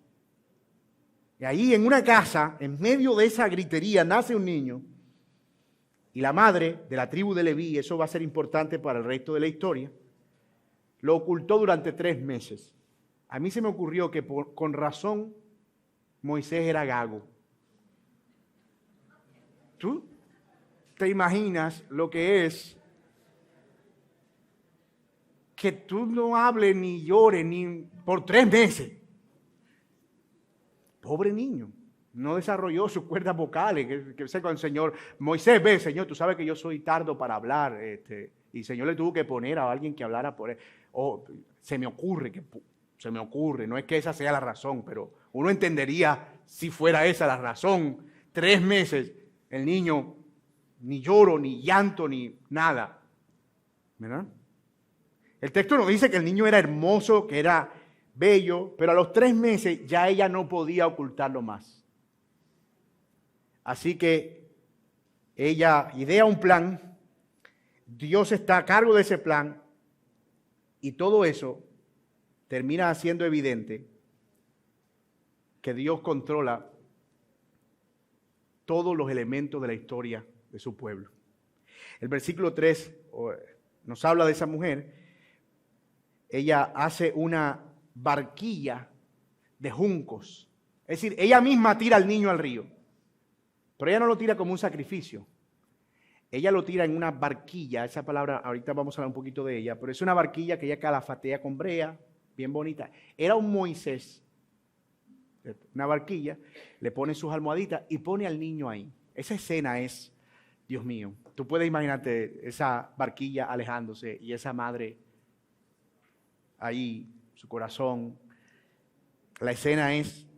Y ahí en una casa, en medio de esa gritería, nace un niño. Y la madre de la tribu de Leví, eso va a ser importante para el resto de la historia, lo ocultó durante 3 meses. A mí se me ocurrió que con razón Moisés era gago. ¿Tú te imaginas lo que es que tú no hables ni llores ni por 3 meses? Pobre niño. No desarrolló sus cuerdas vocales, que con el Señor. Moisés, ve, Señor, tú sabes que yo soy tardo para hablar. Y el Señor le tuvo que poner a alguien que hablara por él. Se me ocurre, no es que esa sea la razón, pero uno entendería si fuera esa la razón. 3 meses, el niño, ni lloro, ni llanto, ni nada. ¿Verdad? El texto nos dice que el niño era hermoso, que era bello, pero a los 3 meses ya ella no podía ocultarlo más. Así que ella idea un plan, Dios está a cargo de ese plan y todo eso termina haciendo evidente que Dios controla todos los elementos de la historia de su pueblo. El versículo 3 nos habla de esa mujer. Ella hace una barquilla de juncos, es decir, ella misma tira al niño al río. Pero ella no lo tira como un sacrificio. Ella lo tira en una barquilla. Esa palabra, ahorita vamos a hablar un poquito de ella, pero es una barquilla que ella calafatea con brea, bien bonita. Era un Moisés. Una barquilla, le pone sus almohaditas y pone al niño ahí. Esa escena es, Dios mío, tú puedes imaginarte esa barquilla alejándose y esa madre ahí, su corazón. La escena es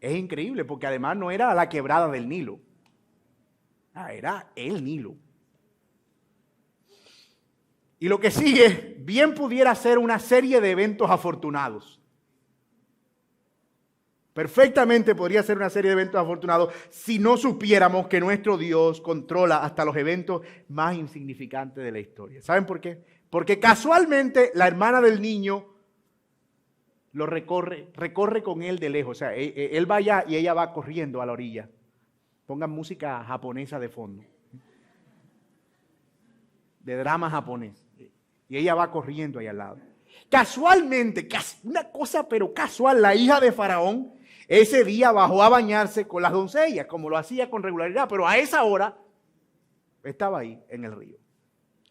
increíble porque además no era la quebrada del Nilo, era el Nilo. Y lo que sigue bien pudiera ser una serie de eventos afortunados. Perfectamente podría ser una serie de eventos afortunados si no supiéramos que nuestro Dios controla hasta los eventos más insignificantes de la historia. ¿Saben por qué? Porque casualmente la hermana del niño lo recorre con él de lejos. O sea, él va allá y ella va corriendo a la orilla. Pongan música japonesa de fondo, de drama japonés. Y ella va corriendo ahí al lado. Casualmente, una cosa pero casual, la hija de Faraón ese día bajó a bañarse con las doncellas, como lo hacía con regularidad, pero a esa hora estaba ahí en el río.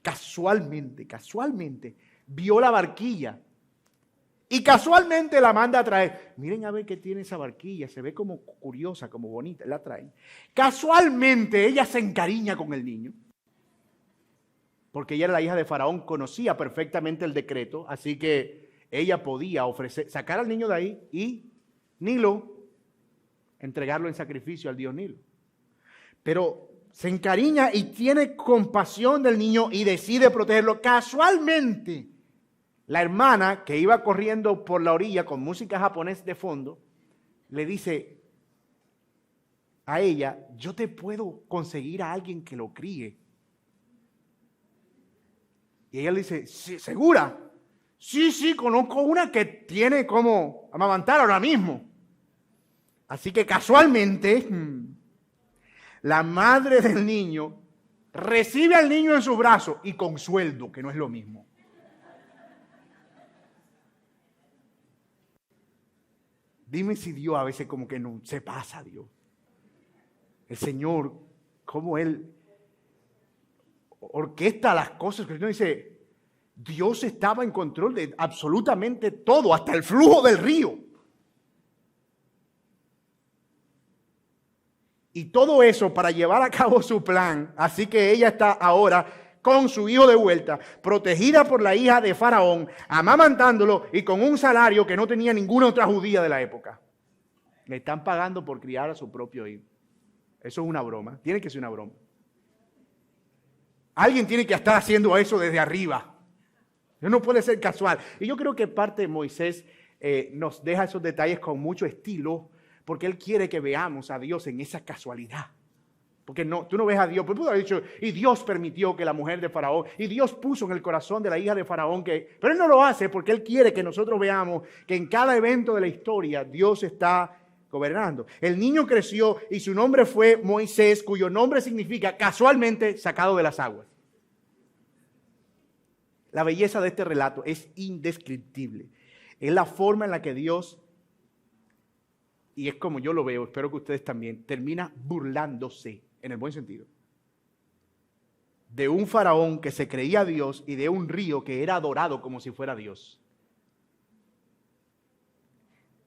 Casualmente, vio la barquilla y casualmente la manda a traer. Miren a ver qué tiene esa barquilla, se ve como curiosa, como bonita, la traen. Casualmente ella se encariña con el niño, porque ella era la hija de Faraón, conocía perfectamente el decreto, así que ella podía sacar al niño de ahí y Nilo, entregarlo en sacrificio al dios Nilo. Pero se encariña y tiene compasión del niño y decide protegerlo. Casualmente, la hermana que iba corriendo por la orilla con música japonés de fondo, le dice a ella, yo te puedo conseguir a alguien que lo críe. Y ella le dice, ¿sí, segura? Sí, conozco una que tiene como amamantar ahora mismo. Así que casualmente, la madre del niño recibe al niño en sus brazos y con sueldo, que no es lo mismo. Dime si Dios a veces como que no se pasa, Dios. El Señor, como Él orquesta las cosas, que uno dice, Dios estaba en control de absolutamente todo, hasta el flujo del río. Y todo eso para llevar a cabo su plan. Así que ella está ahora con su hijo de vuelta, protegida por la hija de Faraón, amamantándolo y con un salario que no tenía ninguna otra judía de la época. Le están pagando por criar a su propio hijo. Eso es una broma. Tiene que ser una broma. Alguien tiene que estar haciendo eso desde arriba. Eso no puede ser casual. Y yo creo que parte de Moisés nos deja esos detalles con mucho estilo, porque Él quiere que veamos a Dios en esa casualidad. Porque no, tú no ves a Dios, pues pudo haber dicho, y Dios permitió que la mujer de Faraón, y Dios puso en el corazón de la hija de Faraón que, pero Él no lo hace porque Él quiere que nosotros veamos que en cada evento de la historia Dios está gobernando. El niño creció y su nombre fue Moisés, cuyo nombre significa casualmente sacado de las aguas. La belleza de este relato es indescriptible. Es la forma en la que Dios, y es como yo lo veo, espero que ustedes también, termina burlándose, en el buen sentido, de un faraón que se creía Dios y de un río que era adorado como si fuera Dios.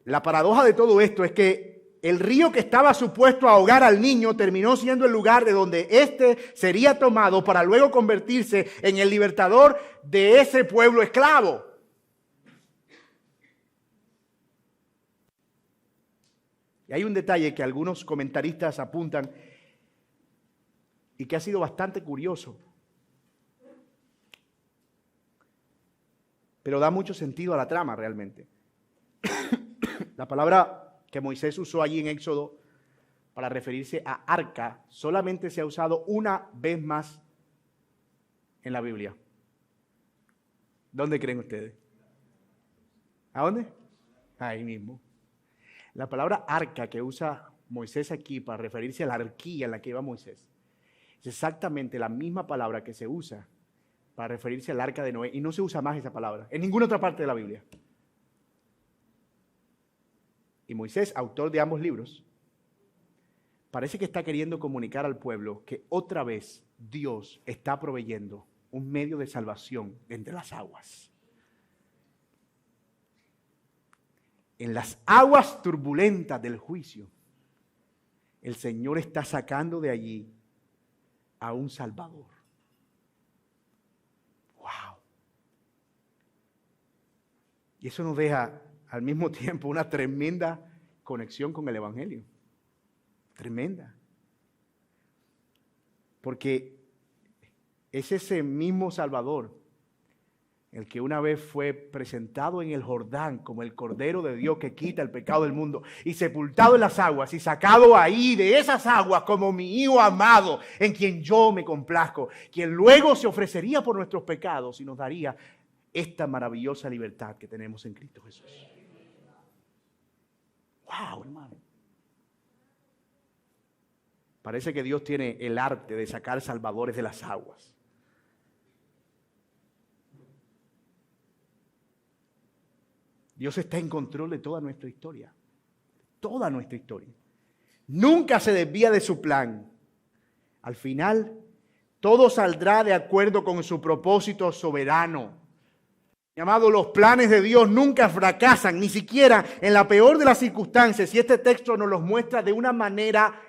La paradoja de todo esto es que el río que estaba supuesto a ahogar al niño terminó siendo el lugar de donde éste sería tomado para luego convertirse en el libertador de ese pueblo esclavo. Y hay un detalle que algunos comentaristas apuntan y que ha sido bastante curioso, pero da mucho sentido a la trama realmente. La palabra que Moisés usó allí en Éxodo para referirse a arca solamente se ha usado una vez más en la Biblia. ¿Dónde creen ustedes? ¿A dónde? Ahí mismo. La palabra arca que usa Moisés aquí para referirse a la arquilla en la que iba Moisés es exactamente la misma palabra que se usa para referirse al arca de Noé, y no se usa más esa palabra en ninguna otra parte de la Biblia. Y Moisés, autor de ambos libros, parece que está queriendo comunicar al pueblo que otra vez Dios está proveyendo un medio de salvación entre las aguas. En las aguas turbulentas del juicio, el Señor está sacando de allí a un Salvador. ¡Wow! Y eso nos deja al mismo tiempo una tremenda conexión con el Evangelio. Tremenda. Porque es ese mismo Salvador el que una vez fue presentado en el Jordán como el Cordero de Dios que quita el pecado del mundo, y sepultado en las aguas y sacado ahí de esas aguas como mi Hijo amado, en quien yo me complazco, quien luego se ofrecería por nuestros pecados y nos daría esta maravillosa libertad que tenemos en Cristo Jesús. ¡Wow, hermano! Parece que Dios tiene el arte de sacar salvadores de las aguas. Dios está en control de toda nuestra historia. Toda nuestra historia. Nunca se desvía de su plan. Al final, todo saldrá de acuerdo con su propósito soberano. Mi amado, los planes de Dios nunca fracasan, ni siquiera en la peor de las circunstancias. Y este texto nos los muestra de una manera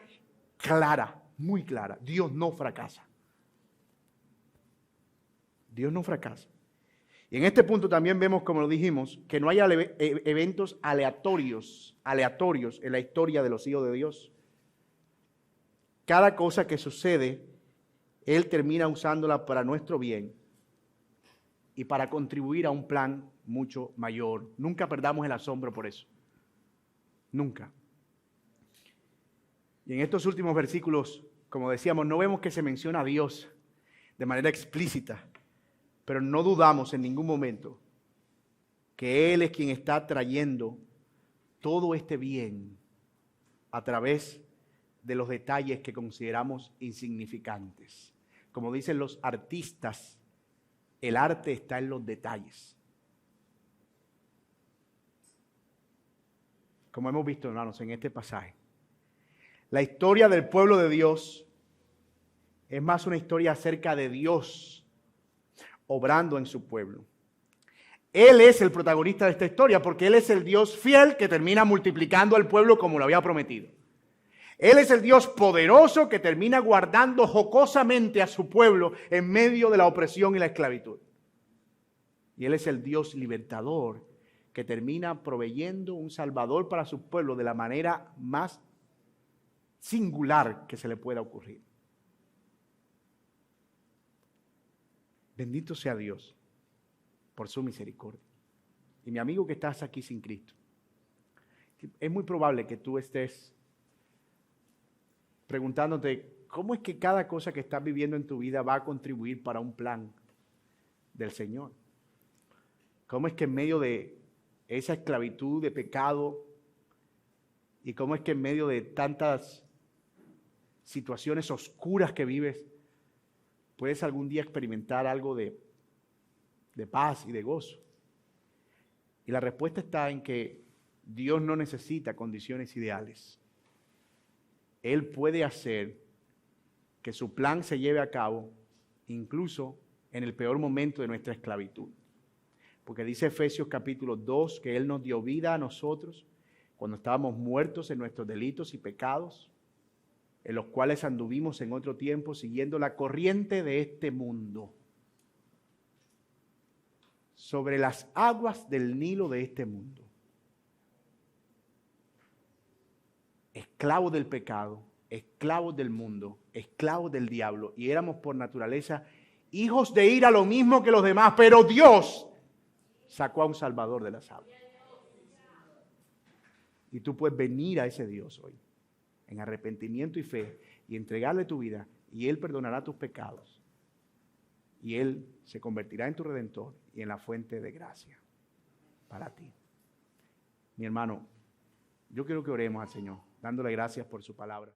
clara, muy clara. Dios no fracasa. Dios no fracasa. Y en este punto también vemos, como lo dijimos, que no hay eventos aleatorios en la historia de los hijos de Dios. Cada cosa que sucede, Él termina usándola para nuestro bien y para contribuir a un plan mucho mayor. Nunca perdamos el asombro por eso. Nunca. Y en estos últimos versículos, como decíamos, no vemos que se menciona a Dios de manera explícita. Pero no dudamos en ningún momento que Él es quien está trayendo todo este bien a través de los detalles que consideramos insignificantes. Como dicen los artistas, el arte está en los detalles. Como hemos visto, hermanos, en este pasaje, la historia del pueblo de Dios es más una historia acerca de Dios obrando en su pueblo. Él es el protagonista de esta historia porque Él es el Dios fiel que termina multiplicando al pueblo como lo había prometido. Él es el Dios poderoso que termina guardando jocosamente a su pueblo en medio de la opresión y la esclavitud. Y Él es el Dios libertador que termina proveyendo un salvador para su pueblo de la manera más singular que se le pueda ocurrir. Bendito sea Dios por su misericordia. Y mi amigo que estás aquí sin Cristo, es muy probable que tú estés preguntándote cómo es que cada cosa que estás viviendo en tu vida va a contribuir para un plan del Señor. Cómo es que en medio de esa esclavitud de pecado y cómo es que en medio de tantas situaciones oscuras que vives, puedes algún día experimentar algo de paz y de gozo. Y la respuesta está en que Dios no necesita condiciones ideales. Él puede hacer que su plan se lleve a cabo incluso en el peor momento de nuestra esclavitud. Porque dice Efesios capítulo 2 que Él nos dio vida a nosotros cuando estábamos muertos en nuestros delitos y pecados, en los cuales anduvimos en otro tiempo siguiendo la corriente de este mundo, sobre las aguas del Nilo de este mundo. Esclavos del pecado, esclavos del mundo, esclavos del diablo, y éramos por naturaleza hijos de ira lo mismo que los demás, pero Dios sacó a un Salvador de las aguas. Y tú puedes venir a ese Dios hoy, en arrepentimiento y fe, y entregarle tu vida, y Él perdonará tus pecados, y Él se convertirá en tu Redentor y en la fuente de gracia para ti. Mi hermano, yo quiero que oremos al Señor, dándole gracias por su palabra.